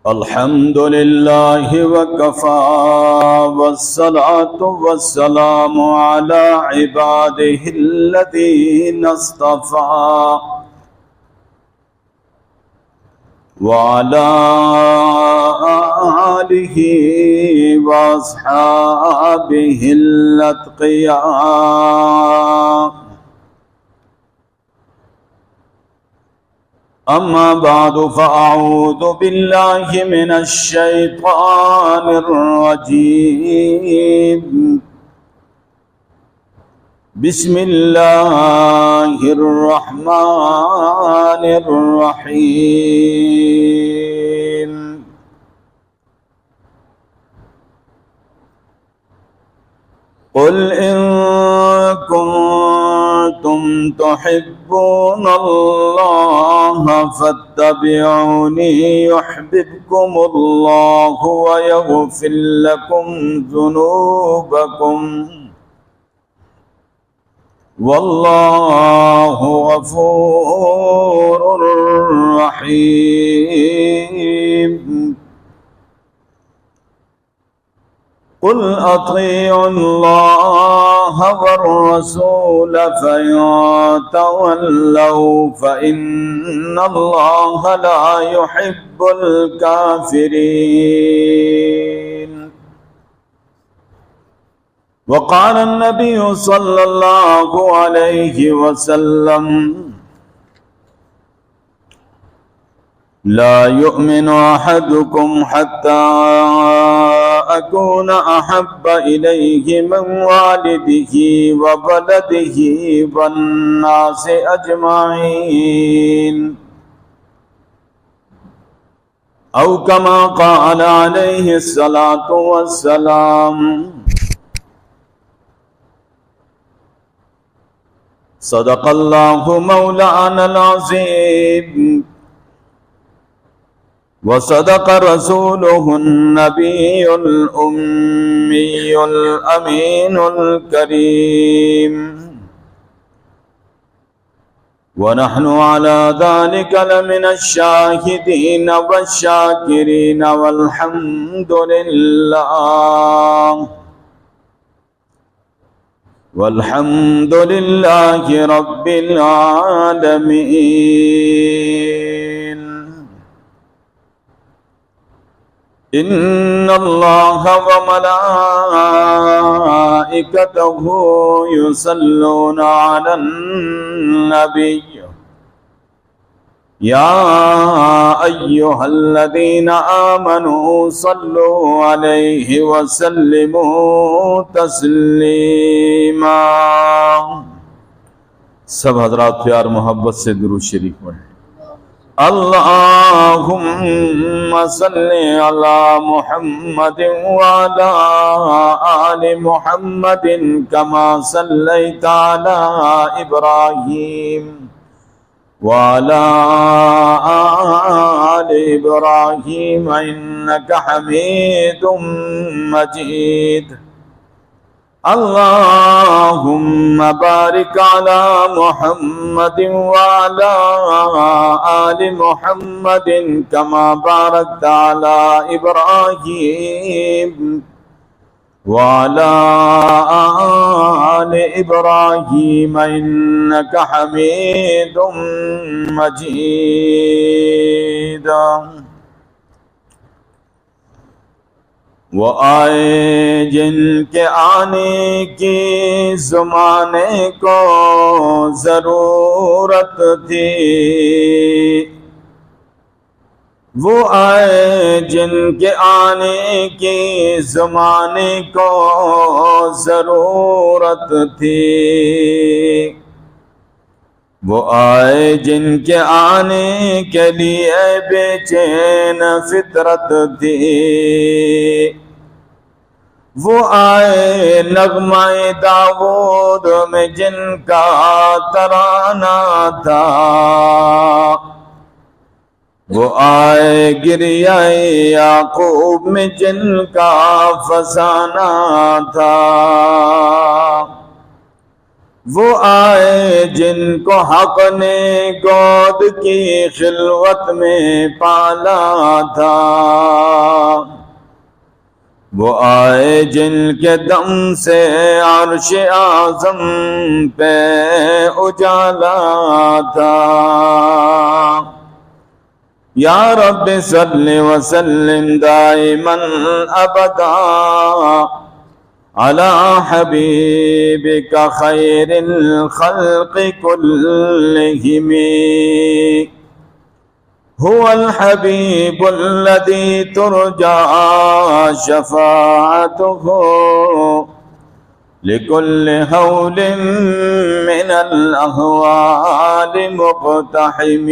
الحمد لله وكفى والصلاة والسلام على عباده الذين اصطفى وعلى آله وأصحابه الأتقياء. أما بعد فأعوذ بالله من الشيطان الرجيم. بسم الله الرحمن الرحيم. قل إن كنتم تحبون الله فاتبعوني يحببكم الله ويغفر لكم ذنوبكم والله غفور رحيم. قل أطيعوا الله والرسول فإن تولوا فإن الله لا يحب الكافرين. وقال النبي صلى الله عليه وسلم: لا يؤمن أحدكم حتى أكون أحب إليه من والده وولده والناس أجمعين، أو كما قال عليه الصلاة والسلام. صدق الله مولانا العظيم وصدق رسوله النبي الأمي الأمين الكريم، ونحن على ذلك لمن الشاهدين والشاكرين والحمد لله رب العالمين. إن الله وملائكته يصلون على النبي يا أيها الذين آمنوا صلوا عليه وسلموا تسلیما. सब हजरात प्यार मोहब्बत से दुरूद शरीफ पढ़ें। अल्लाहुम्म सल्ली अला मुहम्मद व अला आलि मुहम्मदिन कमा सल्लैता अला इब्राहीम व अला आलि इब्राहीम इन्नका हमीदुम मजीद। अल्लाहुम्मा बारिक अला मुहम्मदिन व अला आलि मुहम्मदिन कमा बारकता अला इब्राहीम व अला आलि इब्राहीम इन्नका हमीदुम मजीद। वो आए जिनके आने की ज़माने को ज़रूरत थी, वो आए जिनके आने की ज़माने को ज़रूरत थी, वो आए जिनके आने के लिए बेचैन फितरत थी, वो आए नगमाए दाऊद में जिनका तराना था, वो आए गिरियाए याकूब में जिनका फसाना था, वो आए जिनको हक ने गोद की खिलवत में पाला था। वो आए जिनके दम से अर्श आज़म पे उजाला था। या रब्बि सल्लि व सल्लिम दाइमन अबदा अला हबीबिका खैरिल खल्क़ि कुल्लिहिम। हुवल हबीबुल्लज़ी तुरजा शफ़ाअतुहु लिकुल्लि हौलिन मिनल अहवालि मुक़तहिम।